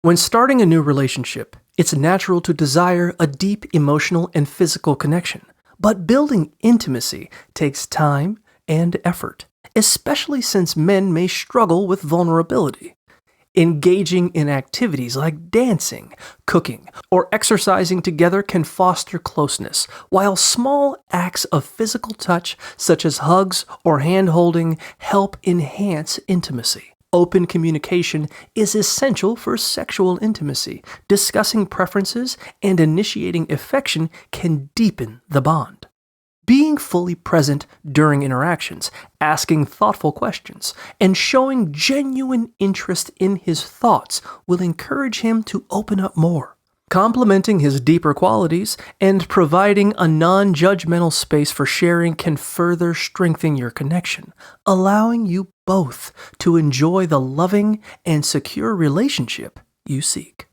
When starting a new relationship, it's natural to desire a deep emotional and physical connection. But building intimacy takes time and effort, especially since men may struggle with vulnerability. Engaging in activities like dancing, cooking, or exercising together can foster closeness, while small acts of physical touch, such as hugs or hand-holding, help enhance intimacy. Open communication is essential for sexual intimacy. Discussing preferences and initiating affection can deepen the bond. Being fully present during interactions, asking thoughtful questions, and showing genuine interest in his thoughts will encourage him to open up more. Complementing his deeper qualities and providing a non-judgmental space for sharing can further strengthen your connection, allowing you both to enjoy the loving and secure relationship you seek.